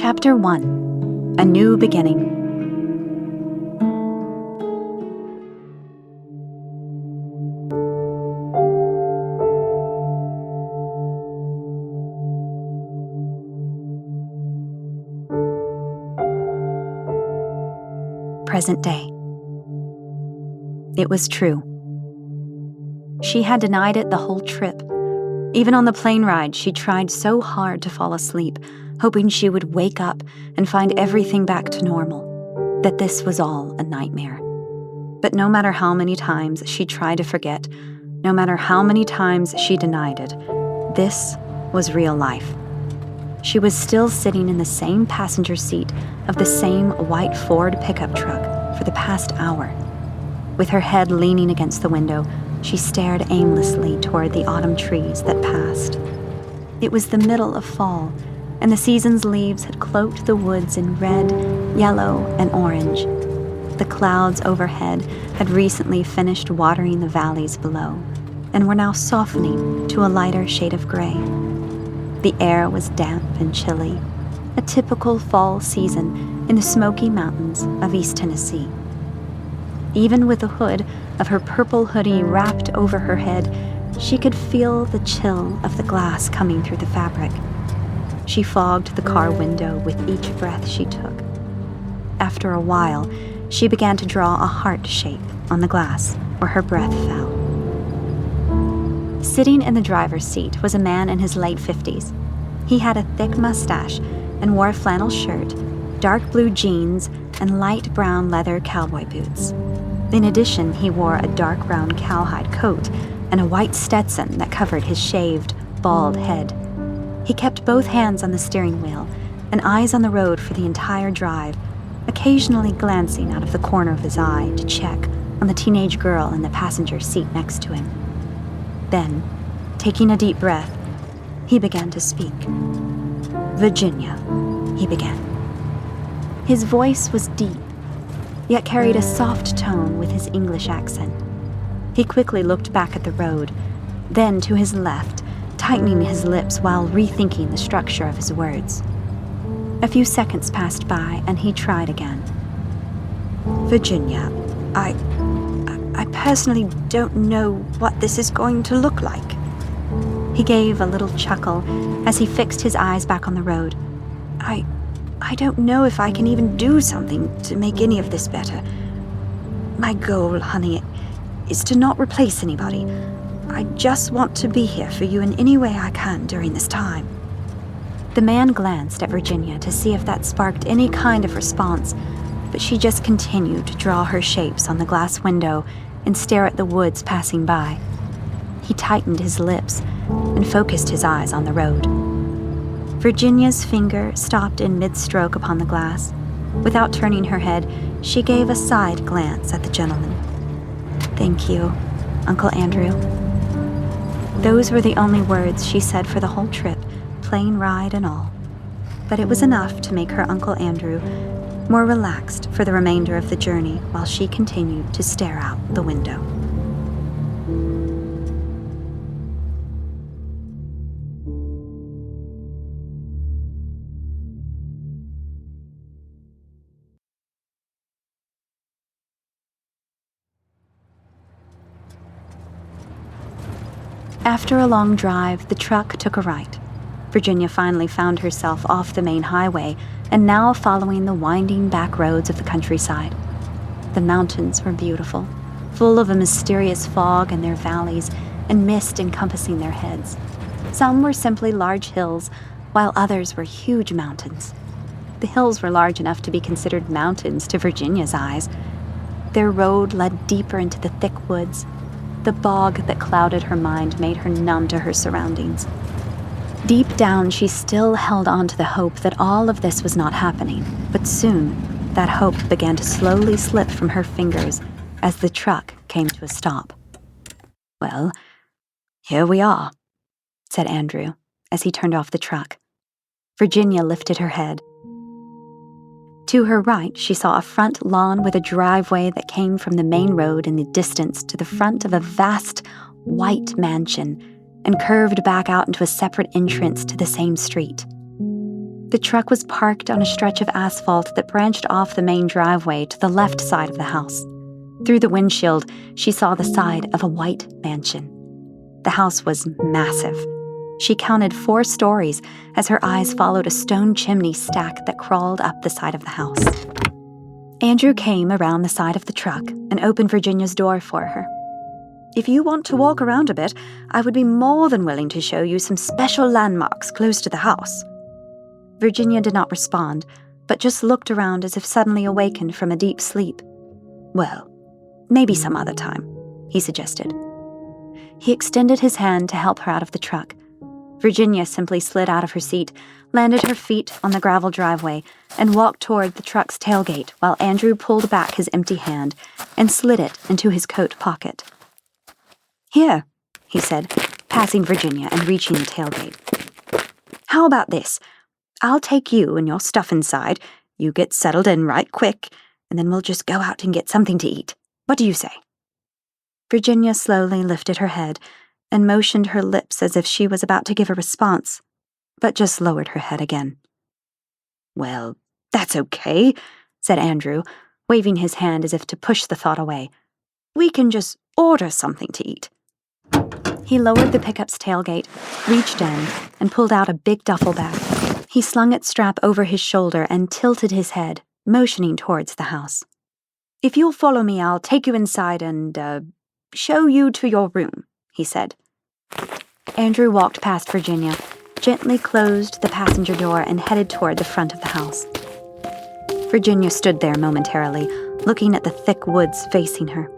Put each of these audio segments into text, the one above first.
Chapter 1. A New Beginning. Present day. It was true. She had denied it the whole trip. Even on the plane ride, she tried so hard to fall asleep, hoping she would wake up and find everything back to normal, that this was all a nightmare. But no matter how many times she tried to forget, no matter how many times she denied it, this was real life. She was still sitting in the same passenger seat of the same white Ford pickup truck for the past hour. With her head leaning against the window, she stared aimlessly toward the autumn trees that passed. It was the middle of fall, and the season's leaves had cloaked the woods in red, yellow, and orange. The clouds overhead had recently finished watering the valleys below, and were now softening to a lighter shade of gray. The air was damp and chilly, a typical fall season in the Smoky Mountains of East Tennessee. Even with the hood of her purple hoodie wrapped over her head, she could feel the chill of the glass coming through the fabric. She fogged the car window with each breath she took. After a while, she began to draw a heart shape on the glass where her breath fell. Sitting in the driver's seat was a man in his late 50s. He had a thick mustache and wore a flannel shirt, dark blue jeans, and light brown leather cowboy boots. In addition, he wore a dark brown cowhide coat and a white Stetson that covered his shaved, bald head. He kept both hands on the steering wheel and eyes on the road for the entire drive, occasionally glancing out of the corner of his eye to check on the teenage girl in the passenger seat next to him. Then, taking a deep breath, he began to speak. "Virginia," he began. His voice was deep, yet carried a soft tone with his English accent. He quickly looked back at the road, then to his left, tightening his lips while rethinking the structure of his words. A few seconds passed by, and he tried again. "Virginia, I personally don't know what this is going to look like." He gave a little chuckle as he fixed his eyes back on the road. I don't know if I can even do something to make any of this better. My goal, honey, is to not replace anybody. I just want to be here for you in any way I can during this time." The man glanced at Virginia to see if that sparked any kind of response, but she just continued to draw her shapes on the glass window and stare at the woods passing by. He tightened his lips and focused his eyes on the road. Virginia's finger stopped in mid-stroke upon the glass. Without turning her head, she gave a side glance at the gentleman. "Thank you, Uncle Andrew." Those were the only words she said for the whole trip, plane ride and all. But it was enough to make her Uncle Andrew more relaxed for the remainder of the journey while she continued to stare out the window. After a long drive, the truck took a right. Virginia finally found herself off the main highway and now following the winding back roads of the countryside. The mountains were beautiful, full of a mysterious fog in their valleys and mist encompassing their heads. Some were simply large hills, while others were huge mountains. The hills were large enough to be considered mountains to Virginia's eyes. Their road led deeper into the thick woods. The bog that clouded her mind made her numb to her surroundings. Deep down, she still held on to the hope that all of this was not happening, but soon, that hope began to slowly slip from her fingers as the truck came to a stop. "Well, here we are," said Andrew, as he turned off the truck. Virginia lifted her head. To her right, she saw a front lawn with a driveway that came from the main road in the distance to the front of a vast, white mansion and curved back out into a separate entrance to the same street. The truck was parked on a stretch of asphalt that branched off the main driveway to the left side of the house. Through the windshield, she saw the side of a white mansion. The house was massive. She counted 4 stories as her eyes followed a stone chimney stack that crawled up the side of the house. Andrew came around the side of the truck and opened Virginia's door for her. "If you want to walk around a bit, I would be more than willing to show you some special landmarks close to the house." Virginia did not respond, but just looked around as if suddenly awakened from a deep sleep. "Well, maybe some other time," he suggested. He extended his hand to help her out of the truck. Virginia simply slid out of her seat, landed her feet on the gravel driveway, and walked toward the truck's tailgate while Andrew pulled back his empty hand and slid it into his coat pocket. "Here," he said, passing Virginia and reaching the tailgate. "How about this? I'll take you and your stuff inside. You get settled in right quick, and then we'll just go out and get something to eat. What do you say?" Virginia slowly lifted her head and motioned her lips as if she was about to give a response, but just lowered her head again. "Well, that's okay," said Andrew, waving his hand as if to push the thought away. "We can just order something to eat." He lowered the pickup's tailgate, reached in, and pulled out a big duffel bag. He slung its strap over his shoulder and tilted his head, motioning towards the house. "If you'll follow me, I'll take you inside and, show you to your room," he said. Andrew walked past Virginia, gently closed the passenger door, and headed toward the front of the house. Virginia stood there momentarily, looking at the thick woods facing her.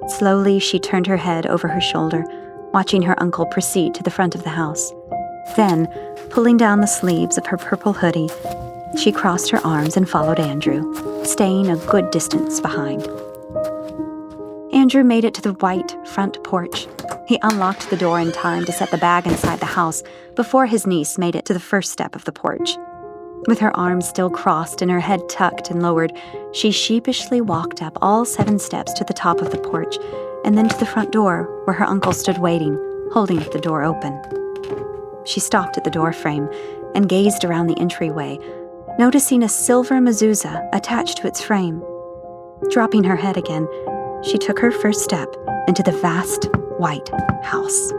Slowly, she turned her head over her shoulder, watching her uncle proceed to the front of the house. Then, pulling down the sleeves of her purple hoodie, she crossed her arms and followed Andrew, staying a good distance behind. Andrew made it to the white front porch. He unlocked the door in time to set the bag inside the house before his niece made it to the first step of the porch. With her arms still crossed and her head tucked and lowered, she sheepishly walked up all 7 steps to the top of the porch and then to the front door where her uncle stood waiting, holding the door open. She stopped at the door frame and gazed around the entryway, noticing a silver mezuzah attached to its frame. Dropping her head again, she took her first step into the vast white house.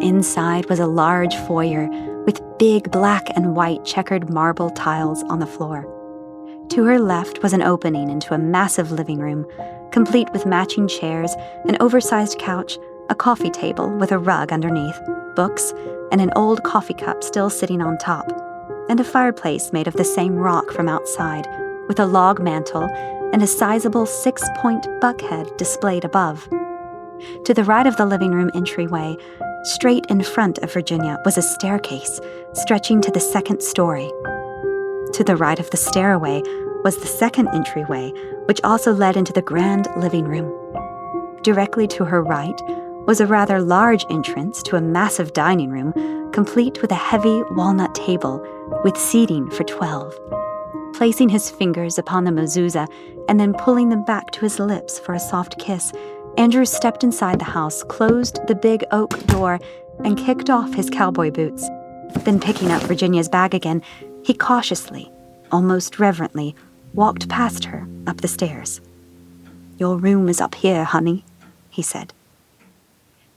Inside was a large foyer with big black and white checkered marble tiles on the floor. To her left was an opening into a massive living room, complete with matching chairs, an oversized couch, a coffee table with a rug underneath, books, and an old coffee cup still sitting on top, and a fireplace made of the same rock from outside, with a log mantel and a sizable 6-point buckhead displayed above. To the right of the living room entryway, straight in front of Virginia, was a staircase stretching to the 2nd story. To the right of the stairway was the 2nd entryway, which also led into the grand living room. Directly to her right was a rather large entrance to a massive dining room, complete with a heavy walnut table with seating for 12. Placing his fingers upon the mezuzah and then pulling them back to his lips for a soft kiss, Andrew stepped inside the house, closed the big oak door, and kicked off his cowboy boots. Then picking up Virginia's bag again, he cautiously, almost reverently, walked past her up the stairs. "Your room is up here, honey," he said.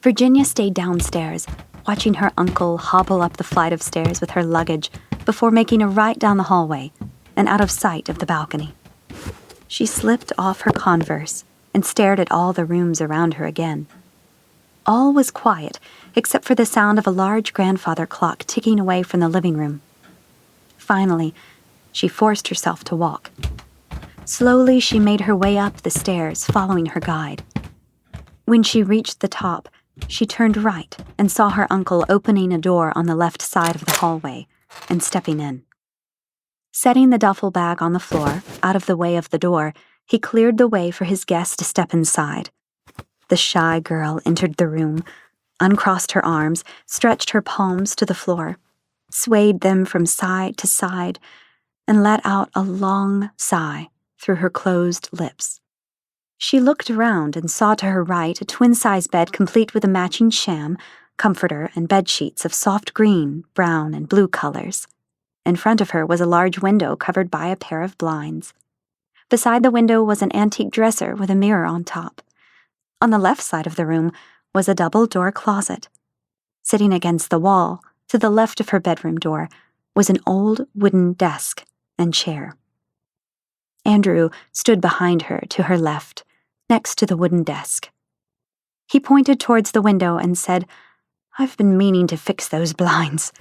Virginia stayed downstairs, watching her uncle hobble up the flight of stairs with her luggage before making a right down the hallway and out of sight of the balcony. She slipped off her Converse and stared at all the rooms around her again. All was quiet except for the sound of a large grandfather clock ticking away from the living room. Finally, she forced herself to walk. Slowly, she made her way up the stairs, following her guide. When she reached the top, she turned right and saw her uncle opening a door on the left side of the hallway and stepping in. Setting the duffel bag on the floor, out of the way of the door, he cleared the way for his guest to step inside. The shy girl entered the room, uncrossed her arms, stretched her palms to the floor, swayed them from side to side, and let out a long sigh through her closed lips. She looked around and saw to her right a twin-size bed complete with a matching sham, comforter, and bedsheets of soft green, brown, and blue colors. In front of her was a large window covered by a pair of blinds. Beside the window was an antique dresser with a mirror on top. On the left side of the room was a double-door closet. Sitting against the wall, to the left of her bedroom door, was an old wooden desk and chair. Andrew stood behind her to her left, next to the wooden desk. He pointed towards the window and said, "I've been meaning to fix those blinds."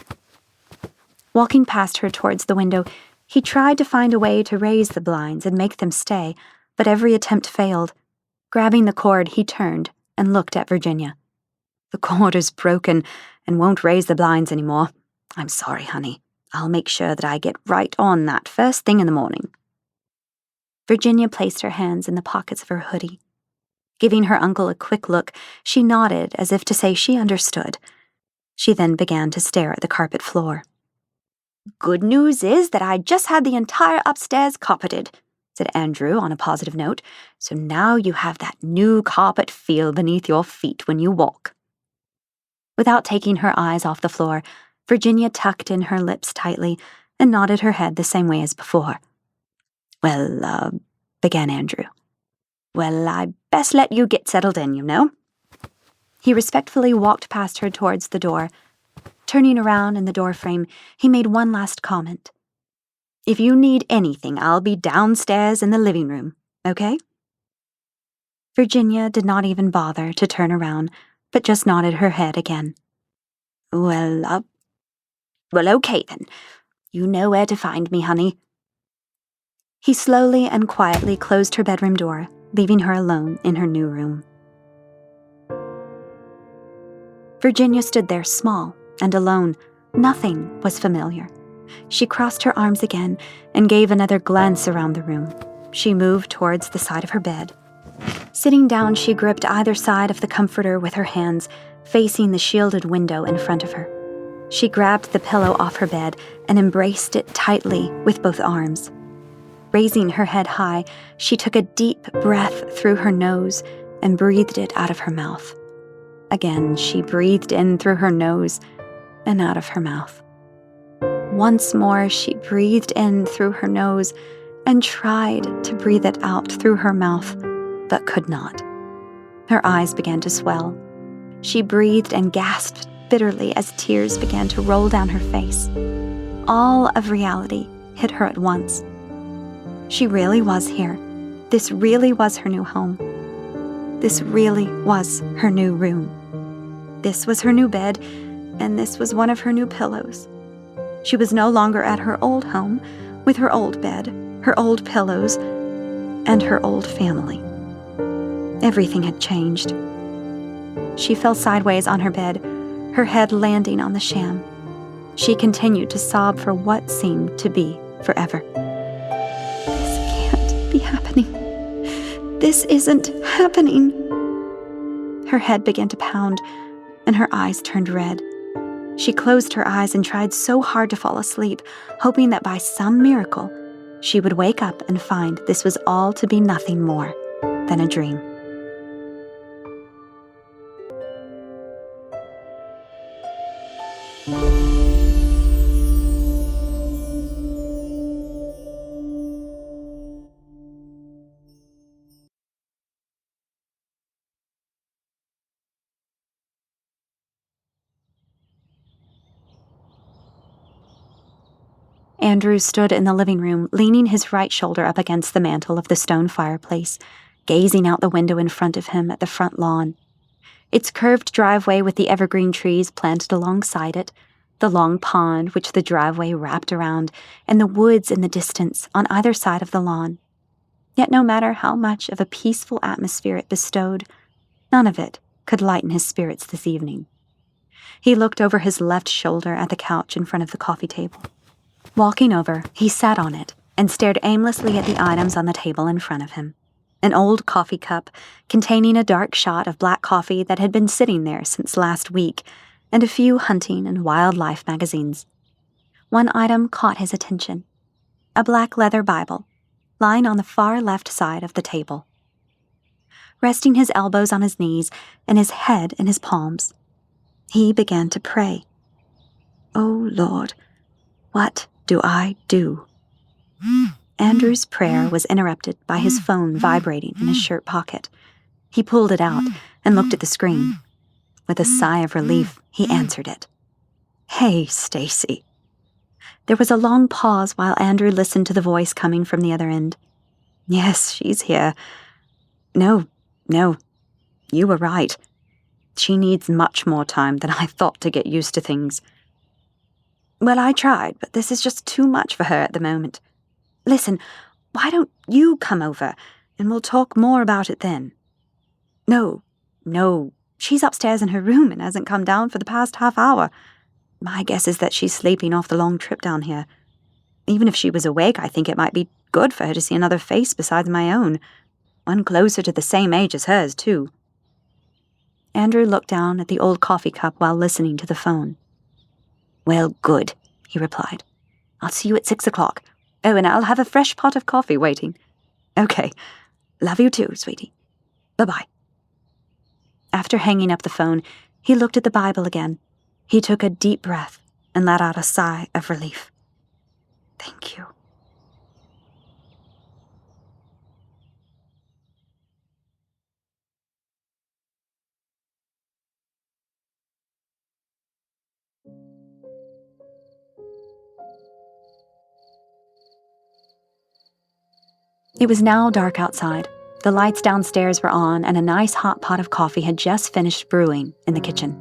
Walking past her towards the window, he tried to find a way to raise the blinds and make them stay, but every attempt failed. Grabbing the cord, he turned and looked at Virginia. "The cord is broken and won't raise the blinds anymore. I'm sorry, honey. I'll make sure that I get right on that first thing in the morning." Virginia placed her hands in the pockets of her hoodie. Giving her uncle a quick look, she nodded as if to say she understood. She then began to stare at the carpet floor. "Good news is that I just had the entire upstairs carpeted," said Andrew on a positive note, "so now you have that new carpet feel beneath your feet when you walk." Without taking her eyes off the floor, Virginia tucked in her lips tightly and nodded her head the same way as before. "Well, began Andrew. "Well, I best let you get settled in, you know." He respectfully walked past her towards the door. Turning around in the doorframe, he made one last comment. "If you need anything, I'll be downstairs in the living room, okay?" Virginia did not even bother to turn around, but just nodded her head again. Well, okay then. You know where to find me, honey." He slowly and quietly closed her bedroom door, leaving her alone in her new room. Virginia stood there small and alone. Nothing was familiar. She crossed her arms again and gave another glance around the room. She moved towards the side of her bed. Sitting down, she gripped either side of the comforter with her hands, facing the shielded window in front of her. She grabbed the pillow off her bed and embraced it tightly with both arms. Raising her head high, she took a deep breath through her nose and breathed it out of her mouth. Again, she breathed in through her nose and out of her mouth. Once more, she breathed in through her nose and tried to breathe it out through her mouth, but could not. Her eyes began to swell. She breathed and gasped bitterly as tears began to roll down her face. All of reality hit her at once. She really was here. This really was her new home. This really was her new room. This was her new bed, and this was one of her new pillows. She was no longer at her old home, with her old bed, her old pillows, and her old family. Everything had changed. She fell sideways on her bed, her head landing on the sham. She continued to sob for what seemed to be forever. "This can't be happening. This isn't happening." Her head began to pound, and her eyes turned red. She closed her eyes and tried so hard to fall asleep, hoping that by some miracle, she would wake up and find this was all to be nothing more than a dream. Andrew stood in the living room, leaning his right shoulder up against the mantel of the stone fireplace, gazing out the window in front of him at the front lawn. Its curved driveway with the evergreen trees planted alongside it, the long pond which the driveway wrapped around, and the woods in the distance on either side of the lawn. Yet no matter how much of a peaceful atmosphere it bestowed, none of it could lighten his spirits this evening. He looked over his left shoulder at the couch in front of the coffee table. Walking over, he sat on it and stared aimlessly at the items on the table in front of him. An old coffee cup containing a dark shot of black coffee that had been sitting there since last week, and a few hunting and wildlife magazines. One item caught his attention: a black leather Bible, lying on the far left side of the table. Resting his elbows on his knees and his head in his palms, he began to pray. "Oh, Lord, what do I do? Andrew's prayer was interrupted by his phone vibrating in his shirt pocket. He pulled it out and looked at the screen. With a sigh of relief, he answered it. "Hey, Stacy." There was a long pause while Andrew listened to the voice coming from the other end. "Yes, she's here. No, you were right. She needs much more time than I thought to get used to things." "Well, I tried, but this is just too much for her at the moment. Listen, why don't you come over, and we'll talk more about it then?" No, she's upstairs in her room and hasn't come down for the past half hour. My guess is that she's sleeping off the long trip down here. Even if she was awake, I think it might be good for her to see another face besides my own. One closer to the same age as hers, too. Andrew looked down at the old coffee cup while listening to the phone. "Well, good," he replied. "I'll see you at 6 o'clock. Oh, and I'll have a fresh pot of coffee waiting." "Okay. Love you too, sweetie. Bye-bye." After hanging up the phone, he looked at the Bible again. He took a deep breath and let out a sigh of relief. "Thank you." It was now dark outside. The lights downstairs were on, and a nice hot pot of coffee had just finished brewing in the kitchen.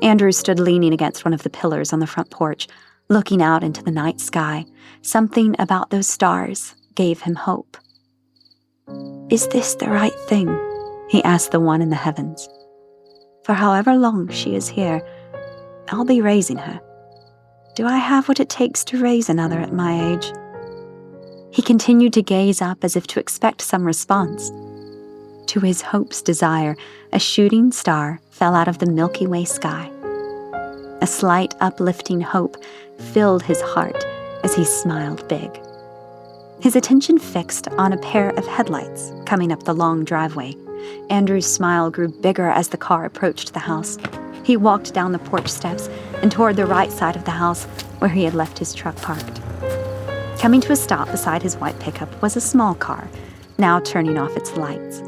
Andrew stood leaning against one of the pillars on the front porch, looking out into the night sky. Something about those stars gave him hope. "Is this the right thing?" he asked the one in the heavens. "For however long she is here, I'll be raising her. Do I have what it takes to raise another at my age?" He continued to gaze up as if to expect some response. To his hope's desire, a shooting star fell out of the Milky Way sky. A slight uplifting hope filled his heart as he smiled big. His attention fixed on a pair of headlights coming up the long driveway. Andrew's smile grew bigger as the car approached the house. He walked down the porch steps and toward the right side of the house where he had left his truck parked. Coming to a stop beside his white pickup was a small car, now turning off its lights.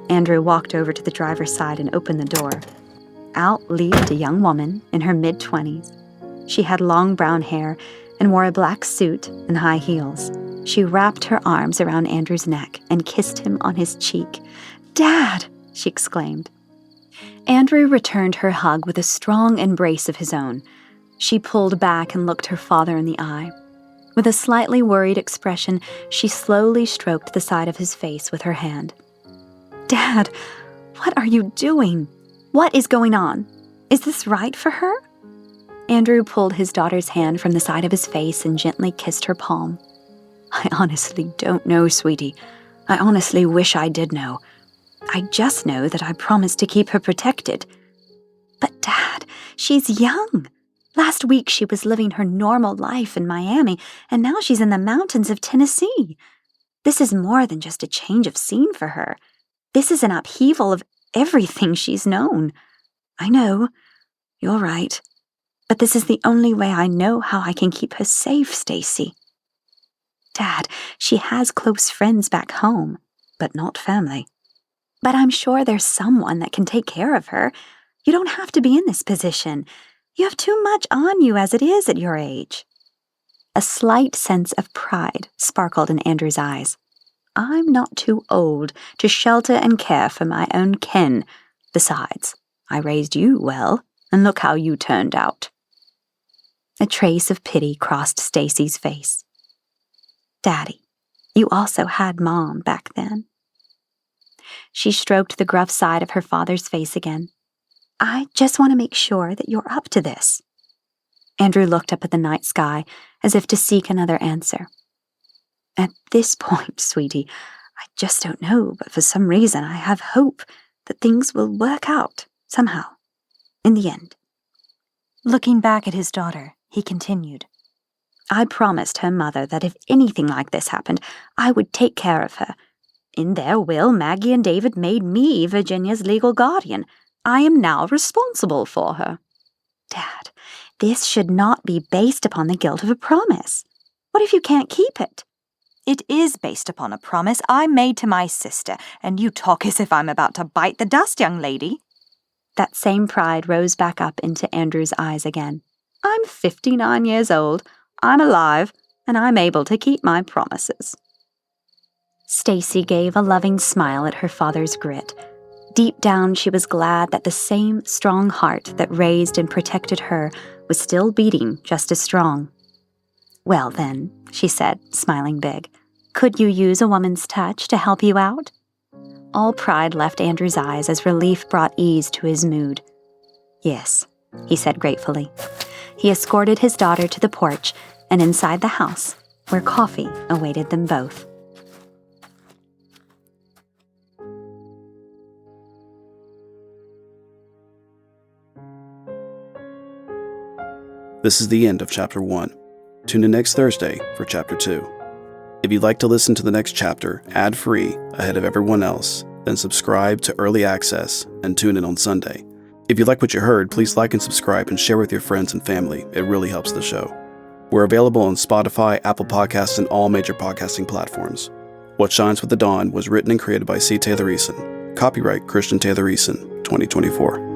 Andrew walked over to the driver's side and opened the door. Out leaped a young woman in her mid-20s. She had long brown hair and wore a black suit and high heels. She wrapped her arms around Andrew's neck and kissed him on his cheek. "Dad!" she exclaimed. Andrew returned her hug with a strong embrace of his own. She pulled back and looked her father in the eye. With a slightly worried expression, she slowly stroked the side of his face with her hand. "Dad, what are you doing? What is going on? Is this right for her?" Andrew pulled his daughter's hand from the side of his face and gently kissed her palm. "I honestly don't know, sweetie. I honestly wish I did know. I just know that I promised to keep her protected." "But Dad, she's young. Last week she was living her normal life in Miami, and now she's in the mountains of Tennessee. This is more than just a change of scene for her. This is an upheaval of everything she's known. I know, you're right. But this is the only way I know how I can keep her safe, Stacy. Dad, she has close friends back home, but not family. But I'm sure there's someone that can take care of her. You don't have to be in this position. You have too much on you as it is at your age." A slight sense of pride sparkled in Andrew's eyes. "I'm not too old to shelter and care for my own kin. Besides, I raised you well, and look how you turned out." A trace of pity crossed Stacy's face. "Daddy, you also had Mom back then." She stroked the gruff side of her father's face again. "I just want to make sure that you're up to this." Andrew looked up at the night sky as if to seek another answer. "At this point, sweetie, I just don't know, but for some reason I have hope that things will work out, somehow, in the end." Looking back at his daughter, he continued, "I promised her mother that if anything like this happened, I would take care of her. In their will, Maggie and David made me Virginia's legal guardian. I am now responsible for her." Dad, this should not be based upon the guilt of a promise. What if you can't keep it? It is based upon a promise I made to my sister, and you talk as if I'm about to bite the dust, young lady. That same pride rose back up into Andrew's eyes again. I'm 59 years old, I'm alive, and I'm able to keep my promises. Stacy gave a loving smile at her father's grit. Deep down, she was glad that the same strong heart that raised and protected her was still beating just as strong. Well then, she said, smiling big, could you use a woman's touch to help you out? All pride left Andrew's eyes as relief brought ease to his mood. Yes, he said gratefully. He escorted his daughter to the porch and inside the house, where coffee awaited them both. This is the end of Chapter 1. Tune in next Thursday for Chapter 2. If you'd like to listen to the next chapter ad-free ahead of everyone else, then subscribe to Early Access and tune in on Sunday. If you like what you heard, please like and subscribe and share with your friends and family. It really helps the show. We're available on Spotify, Apple Podcasts, and all major podcasting platforms. What Shines with the Dawn was written and created by C. Taylor Eason. Copyright Christian Taylor Eason, 2024.